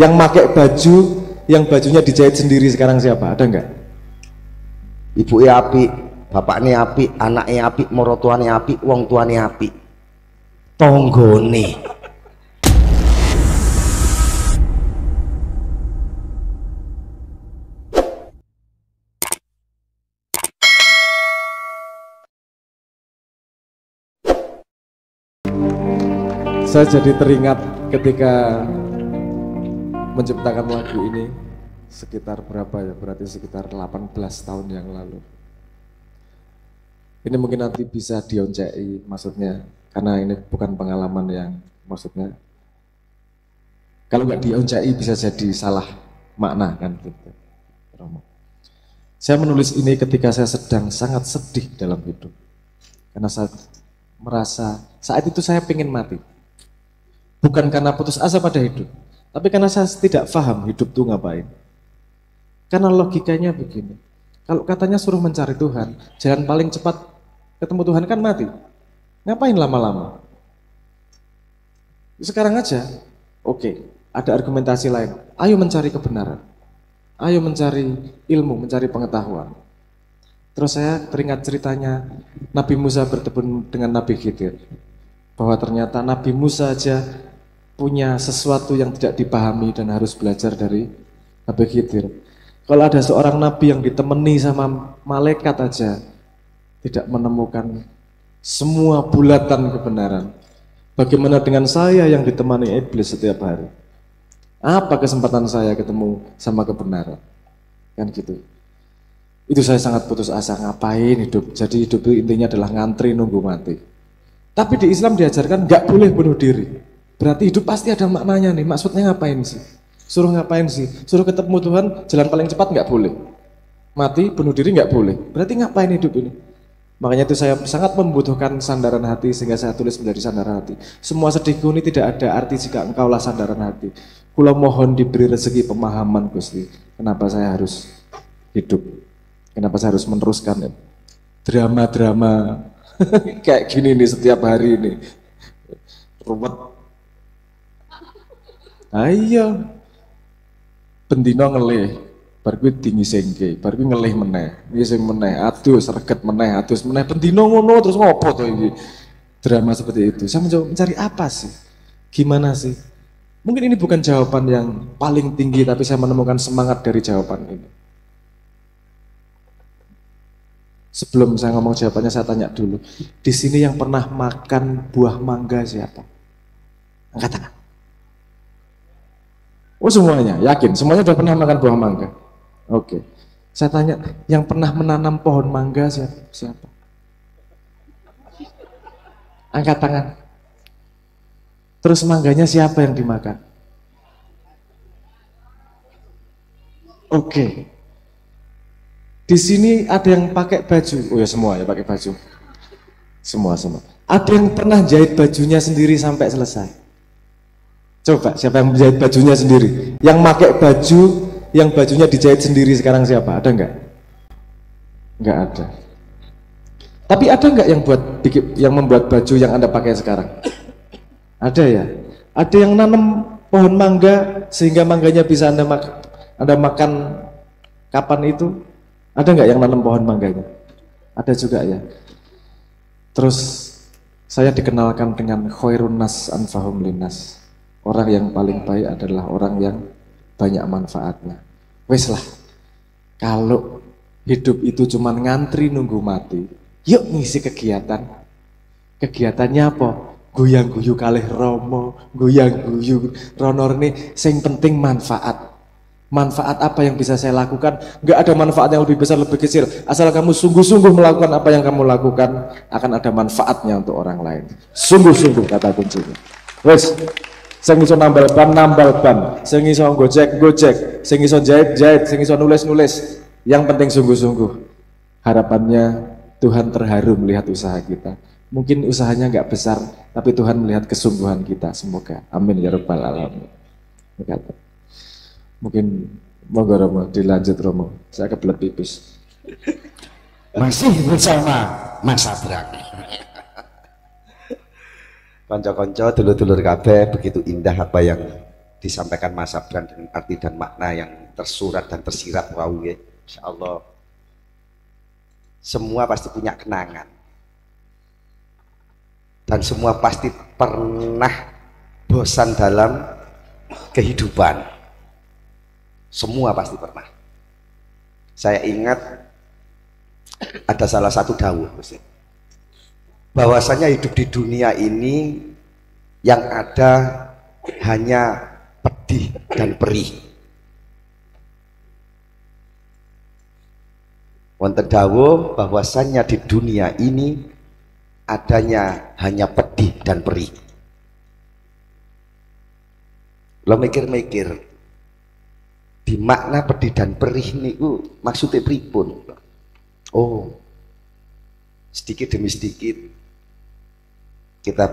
Yang pakai baju, yang bajunya dijahit sendiri sekarang siapa? Ada nggak? Ibu api, bapaknya api, anaknya api, morotuane api, wong tuane api, tonggone. Saya jadi teringat ketika menciptakan lagu ini sekitar berapa ya? Berarti sekitar 18 tahun yang lalu. Ini mungkin nanti bisa dioncei maksudnya, karena ini bukan pengalaman yang maksudnya kalau nggak dioncei bisa jadi salah makna kan gitu. Saya menulis ini ketika saya sedang sangat sedih dalam hidup, karena saya merasa saat itu saya pengen mati. Bukan karena putus asa pada hidup, tapi karena saya tidak paham hidup tuh ngapain. Karena logikanya begini, kalau katanya suruh mencari Tuhan, jalan paling cepat ketemu Tuhan kan mati. Ngapain lama-lama? Sekarang aja, oke, ada argumentasi lain. Ayo mencari kebenaran, ayo mencari ilmu, mencari pengetahuan. Terus saya teringat ceritanya Nabi Musa bertemu dengan Nabi Khidir, bahwa ternyata Nabi Musa aja punya sesuatu yang tidak dipahami dan harus belajar dari Nabi Khidir. Kalau ada seorang nabi yang ditemani sama malaikat aja tidak menemukan semua bulatan kebenaran, bagaimana dengan saya yang ditemani iblis setiap hari? Apa kesempatan saya ketemu sama kebenaran? Kan gitu. Itu saya sangat putus asa, ngapain hidup? Jadi hidup itu intinya adalah ngantri nunggu mati. Tapi di Islam diajarkan nggak boleh bunuh diri. Berarti hidup pasti ada maknanya nih, maksudnya ngapain sih? Suruh ngapain sih? Suruh ketemu Tuhan, jalan paling cepat nggak boleh. Mati, bunuh diri nggak boleh. Berarti ngapain hidup ini? Makanya itu saya sangat membutuhkan sandaran hati, sehingga saya tulis menjadi sandaran hati. Semua sedihku ini tidak ada arti jika engkaulah sandaran hati. Kula mohon diberi rezeki pemahaman Gusti. Kenapa saya harus hidup? Kenapa saya harus meneruskan drama-drama kayak gini nih setiap hari ini? Ruwet. Ayo, bendino ngelih, bar kuwi dingisingke, bar kuwi ngelih meneh, ngising meneh, adus, reget meneh, adus meneh, bendino ngono terus ngopo to iki? Drama seperti itu. Saya mencoba mencari apa sih? Gimana sih? Mungkin ini bukan jawaban yang paling tinggi, tapi saya menemukan semangat dari jawaban ini. Sebelum saya ngomong jawabannya, saya tanya dulu. Di sini yang pernah makan buah mangga siapa? Angkat tangan. Oh semuanya, yakin? Semuanya sudah pernah makan buah mangga? Oke. Saya tanya, yang pernah menanam pohon mangga siapa? Angkat tangan. Terus mangganya siapa yang dimakan? Oke. Di sini ada yang pakai baju. Oh ya semua ya pakai baju. Semua. Ada yang pernah jahit bajunya sendiri sampai selesai? Coba siapa yang menjahit bajunya sendiri? Yang pakai baju, yang bajunya dijahit sendiri sekarang siapa? Ada nggak? Nggak ada. Tapi ada nggak yang membuat baju yang Anda pakai sekarang? Ada ya? Ada yang nanam pohon mangga sehingga mangganya bisa Anda makan kapan itu? Ada nggak yang nanam pohon mangganya? Ada juga ya. Terus saya dikenalkan dengan khairun nas anfahum linnas. Orang yang paling baik adalah orang yang banyak manfaatnya. Wes lah, kalau hidup itu cuma ngantri nunggu mati, yuk ngisi kegiatan. Kegiatannya apa? Goyang-guyu kalih Romo, goyang-guyu ronor nih, sing penting manfaat. Manfaat apa yang bisa saya lakukan? Nggak ada manfaat yang lebih besar, lebih kecil. Asal kamu sungguh-sungguh melakukan apa yang kamu lakukan, akan ada manfaatnya untuk orang lain. Sungguh-sungguh kata kuncinya. Wes, sing iso nambal ban, sing iso gojek, sing iso jahit, sing iso nulis. Yang penting sungguh-sungguh. Harapannya Tuhan terharu melihat usaha kita. Mungkin usahanya nggak besar, tapi Tuhan melihat kesungguhan kita. Semoga. Amin ya rabbal alamin. Mungkin monggo Romo, dilanjut Romo. Saya kebelet pipis. Masih bersama Mas Abrak. Konco-konco, dulur-dulur kabeh, begitu indah apa yang disampaikan Mas Abran dengan arti dan makna yang tersurat dan tersirat. Wow ya, Insya Allah semua pasti punya kenangan dan semua pasti pernah bosan dalam kehidupan. Semua pasti pernah. Saya ingat ada salah satu dawuh bahwasanya hidup di dunia ini yang ada hanya pedih dan perih. Wonten dawuh bahwasanya di dunia ini adanya hanya pedih dan perih. Lo mikir-mikir di makna pedih dan perih niku maksudnya pripun? Oh, sedikit demi sedikit kita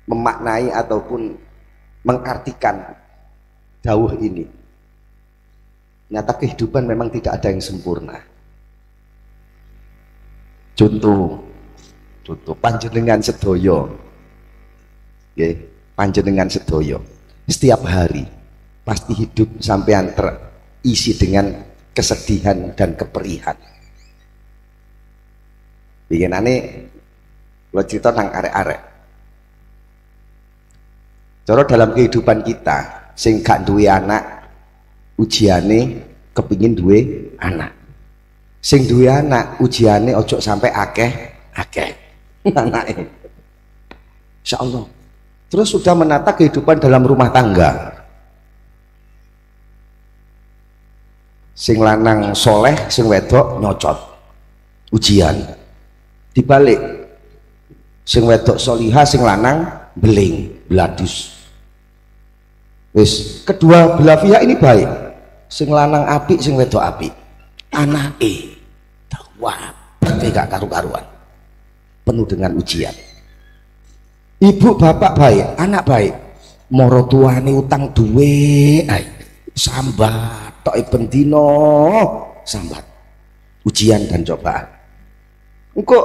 memaknai ataupun mengartikan dawuh ini. Nyata kehidupan memang tidak ada yang sempurna. Contoh panjenengan sedoyo, panjenengan sedoyo setiap hari pasti hidup sampean terisi dengan kesedihan dan keperihan. Bikinane lo cerita nang arek-arek. Cara dalam kehidupan kita sing gak duwe anak ujiane kepingin duwe anak. Sing duwe anak ujiane ojo sampai akeh anake. Insyaallah. Terus sudah menata kehidupan dalam rumah tangga. Sing lanang soleh, sing wedok nyocot. Ujian. Dibalik. Sing wedok solihah, sing lanang beling, bladus. Wis, kedua belah pihak ini baik. Sing lanang apik, sing wedok apik. Anake wah, berarti gak karu-karuan. Penuh dengan ujian. Ibu bapak baik, anak baik. Moro tuane utang duwe, sambat tok bendino, sambat. Ujian dan cobaan. Engko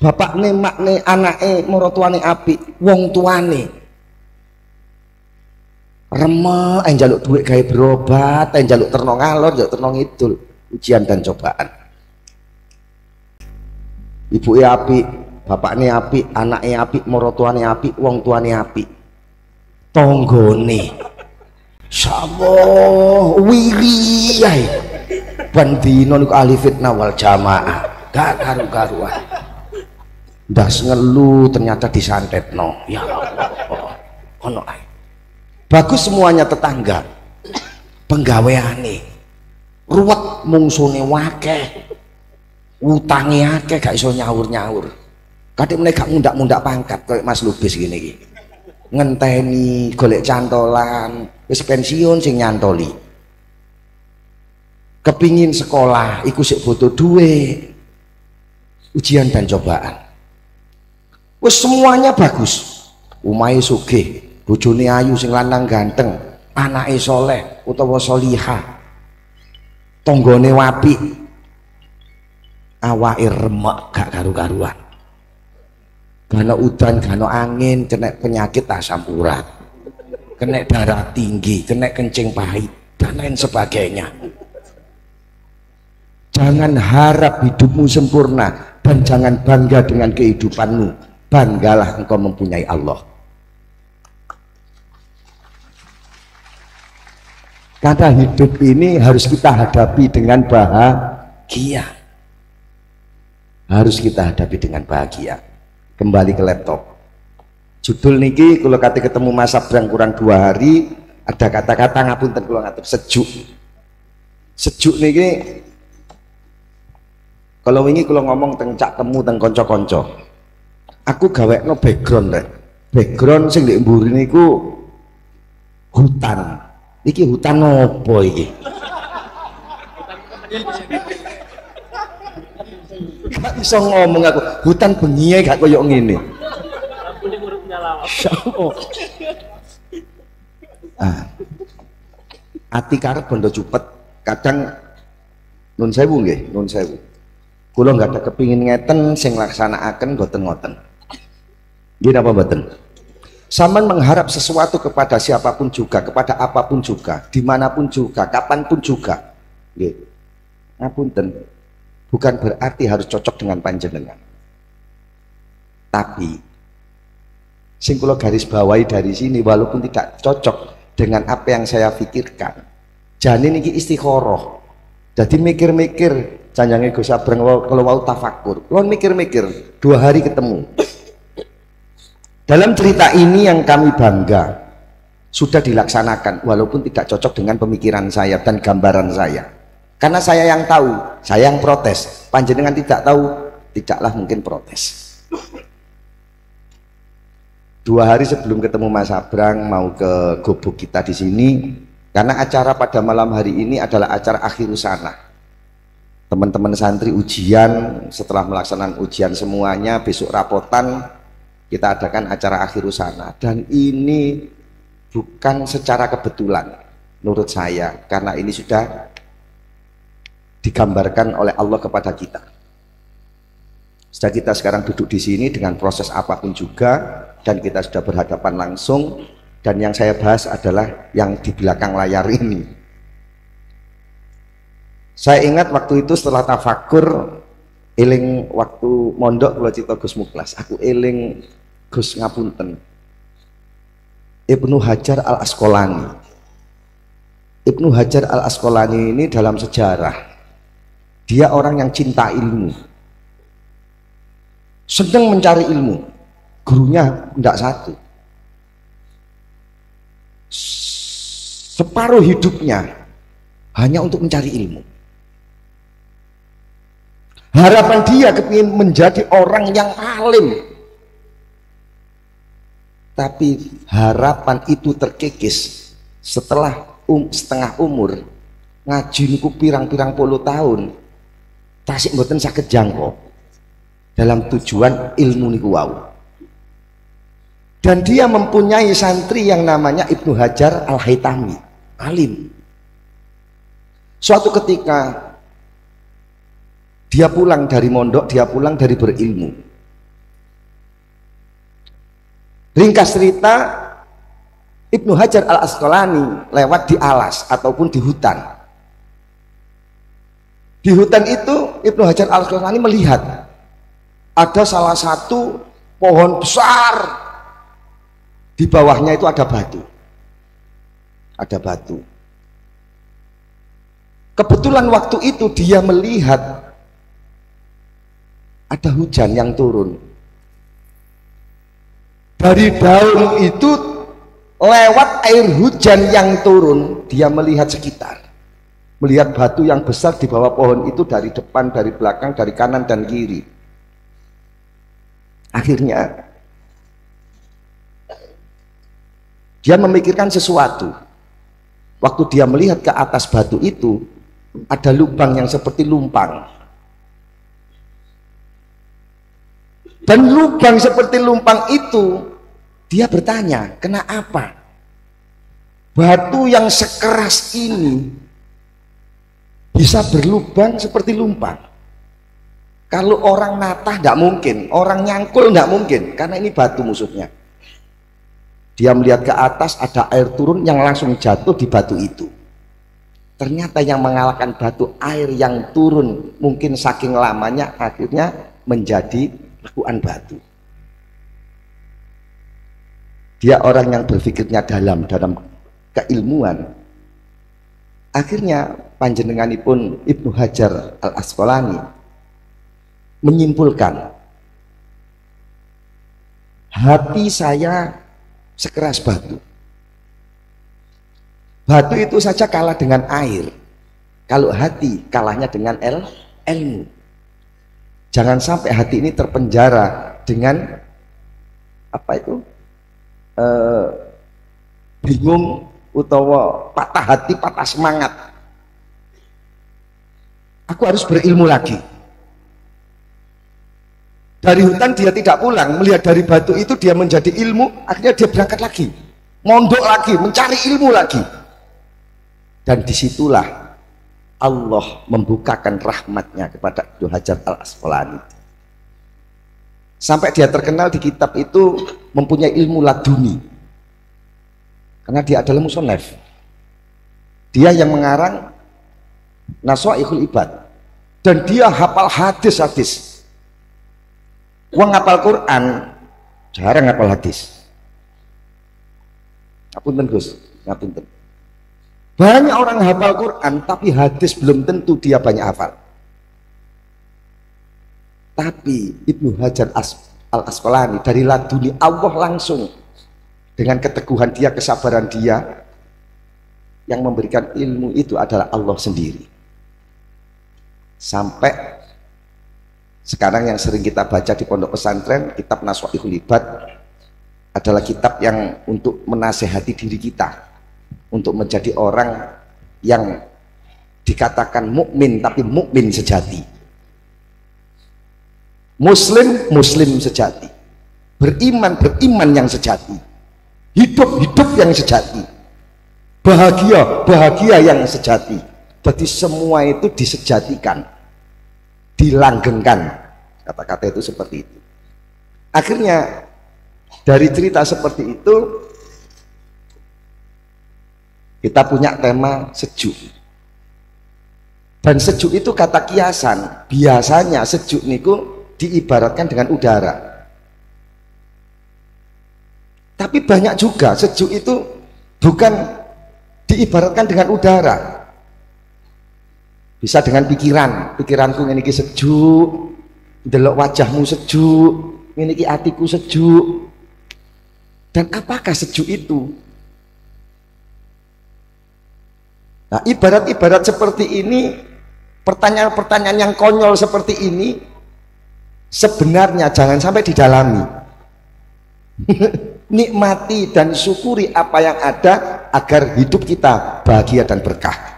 bapakne makne anake moro tuane apik, wong tuane remek njaluk duit gawe berobat, njaluk terno ngalor, njaluk terno ngidul. Ujian dan cobaan. Ibuke apik, bapakne apik, anake apik, maratuane apik, wong tuane apik. Tanggane insyaallah wiri ae. Bandino niku ahli fitnah wal jamaah. Gak karu-karuan. Ndas ngelu ternyata disantetno. Ya Allah. Ono ae. Bagus semuanya tetangga. Penggaweane ruwet mungsune wakeh. Utange akeh gak iso nyaur-nyaur. Kadek meneh gak mundak-mundak pangkat koyo Mas Lubis gini iki. Ngenteni golek cantolan, wis pensiun sing nyantoli. Kepingin sekolah iku sik butuh duit. Ujian dan cobaan. Wis semuanya bagus. Umahe sugih, bojone ayu sing lanang ganteng, anake soleh utawa solihah. Tanggane apik. Awake remek gak karu-karuan. Gana udan, gana angin, kena penyakit asam urat, kena darah tinggi, kena kencing pahit, dan lain sebagainya. Jangan harap hidupmu sempurna dan jangan bangga dengan kehidupanmu. Banggalah engkau mempunyai Allah. Karena hidup ini harus kita hadapi dengan bahagia. Harus kita hadapi dengan bahagia. Kembali ke laptop. Judul niki kalau kata ketemu Mas Abdang kurang 2 hari, ada kata-kata ngapunten kula ngatur sejuk. Sejuk niki kalau wingi kula ngomong teng cak temu teng kanca-kanca. Aku gawekno background rek. Background sing ndek mburi niku hutan. Iki hutan opo iki? Gak bisa ngomong aku, hutan bengi gak koyok ngene. Ati karep bondo cupet, kadang nun sewu nggih, nun sewu. Kula nggak ada kepingin ngeten sing laksanakaken boten ngoten. Nggih napa boten? Saman mengharap sesuatu kepada siapapun juga, kepada apapun juga, dimanapun juga, kapanpun juga. Nggih. Ngapunten, bukan berarti harus cocok dengan panjenengan. Tapi sing kula garis bawahi dari sini, walaupun tidak cocok dengan apa yang saya pikirkan, jane niki istikharah. Jadi mikir-mikir, janjange Gus Sabreng kalau mau tafakur. Kula mikir-mikir, 2 hari ketemu. Dalam cerita ini yang kami bangga sudah dilaksanakan walaupun tidak cocok dengan pemikiran saya dan gambaran saya. Karena saya yang tahu, saya yang protes. Panjenengan tidak tahu, tidaklah mungkin protes. 2 hari sebelum ketemu Mas Sabrang mau ke gubuk kita di sini, karena acara pada malam hari ini adalah acara akhir sana. Teman-teman santri ujian, setelah melaksanakan ujian semuanya, besok rapotan, kita adakan acara akhir sana. Dan ini bukan secara kebetulan menurut saya, karena ini sudah digambarkan oleh Allah kepada kita. Sudah kita sekarang duduk di sini dengan proses apapun juga, dan kita sudah berhadapan langsung, dan yang saya bahas adalah yang di belakang layar ini. Saya ingat waktu itu setelah tafakur, eling waktu mondok kula cita Gus Muklas, aku eling Gus ngapunten, Ibnu Hajar Al-Asqalani. Ibnu Hajar Al-Asqalani ini dalam sejarah, dia orang yang cinta ilmu, sedang mencari ilmu, gurunya tidak satu. Separuh hidupnya hanya untuk mencari ilmu. Harapan dia kepingin menjadi orang yang alim, tapi harapan itu terkikis setelah setengah umur ngaji niku pirang-pirang puluh tahun tasik mboten saged jangkau dalam tujuan ilmu niku wau. Dan dia mempunyai santri yang namanya Ibnu Hajar Al-Haytami, alim. Suatu ketika dia pulang dari mondok, dia pulang dari berilmu. Ringkas cerita, Ibnu Hajar Al-Asqalani lewat di alas ataupun di hutan. Di hutan itu Ibnu Hajar Al-Asqalani melihat ada salah satu pohon besar, di bawahnya itu ada batu. Ada batu. Kebetulan waktu itu dia melihat ada hujan yang turun. Dari daun itu lewat air hujan yang turun, dia melihat sekitar, melihat batu yang besar di bawah pohon itu dari depan, dari belakang, dari kanan dan kiri. Akhirnya dia memikirkan sesuatu. Waktu dia melihat ke atas batu itu, ada lubang yang seperti lumpang. Dan lubang seperti lumpang itu, dia bertanya, kenapa batu yang sekeras ini bisa berlubang seperti lumpang? Kalau orang natah tidak mungkin, orang nyangkul tidak mungkin, karena ini batu musuhnya. Dia melihat ke atas, ada air turun yang langsung jatuh di batu itu. Ternyata yang mengalahkan batu, air yang turun mungkin saking lamanya akhirnya menjadi lekuan batu. Dia orang yang berpikirnya dalam keilmuan. Akhirnya panjenenganipun Ibnu Hajar Al-Asqalani menyimpulkan, hati saya sekeras batu. Batu itu saja kalah dengan air. Kalau hati kalahnya dengan ilmu. Jangan sampai hati ini terpenjara dengan apa itu? Bingung utawa patah hati, patah semangat. Aku harus berilmu lagi. Dari hutan dia tidak pulang, melihat dari batu itu dia menjadi ilmu, akhirnya dia berangkat lagi, mondok lagi, mencari ilmu lagi. Dan disitulah Allah membukakan rahmatnya kepada Ibnu Hajar Al-Asqalani. Sampai dia terkenal di kitab itu mempunyai ilmu laduni. Karena dia adalah musonef. Dia yang mengarang Naswaihul Ibad. Dan dia hafal hadis-hadis. Wong ngapal Quran, jarang ngapal hadis. Ngapunten Gus, ngapunten. Banyak orang hafal Quran, tapi hadis belum tentu dia banyak hafal. Tapi Ibnu Hajar Al-Asqalani dari laduni Allah langsung, dengan keteguhan dia, kesabaran dia, yang memberikan ilmu itu adalah Allah sendiri. Sampai sekarang yang sering kita baca di pondok pesantren, kitab Naswaihul Ibad adalah kitab yang untuk menasehati diri kita untuk menjadi orang yang dikatakan mukmin, tapi mukmin sejati, muslim sejati, beriman yang sejati, hidup yang sejati, bahagia yang sejati. Jadi semua itu disejatikan, dilanggengkan, kata-kata itu seperti itu. Akhirnya dari cerita seperti itu kita punya tema sejuk. Dan sejuk itu kata kiasan. Biasanya sejuk niku diibaratkan dengan udara. Tapi banyak juga sejuk itu bukan diibaratkan dengan udara. Bisa dengan pikiranku ini sejuk, delok wajahmu sejuk, ini hatiku sejuk. Dan apakah sejuk itu? Nah, ibarat-ibarat seperti ini, pertanyaan-pertanyaan yang konyol seperti ini sebenarnya jangan sampai didalami. Nikmati dan syukuri apa yang ada agar hidup kita bahagia dan berkah.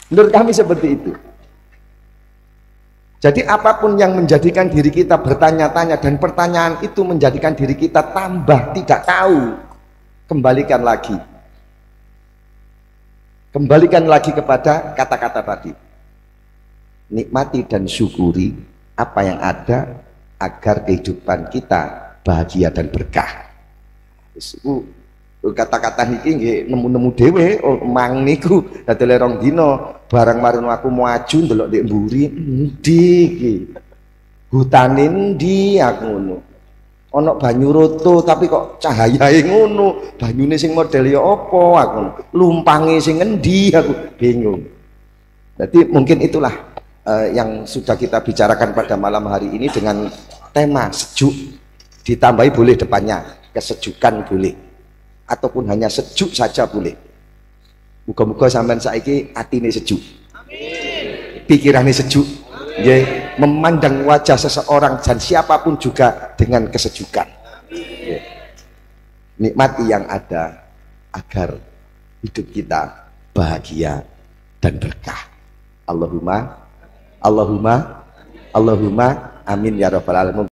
Menurut kami seperti itu. Jadi apapun yang menjadikan diri kita bertanya-tanya dan pertanyaan itu menjadikan diri kita tambah tidak tahu, kembalikan lagi kepada kata-kata tadi. Nikmati dan syukuri apa yang ada agar kehidupan kita bahagia dan berkah. Kata-kata niki nggih nemu-nemu dhewe mang niku dadele rong dina barang marino aku maju ndelok ndek mburi endi iki hutane endi aku ngono ana banyu roto tapi kok cahayae ngono banyune sing model ya apa aku lumpange sing endi aku bingung. Jadi mungkin itulah yang sudah kita bicarakan pada malam hari ini dengan tema sejuk, ditambahi boleh depannya kesejukan boleh, ataupun hanya sejuk saja boleh. Muga-muga sampean saiki atine sejuk, pikirannya sejuk, ya, memandang wajah seseorang dan siapapun juga dengan kesejukan. Ya. Nikmati yang ada agar hidup kita bahagia dan berkah. Allahumma amin ya rabbal alamin.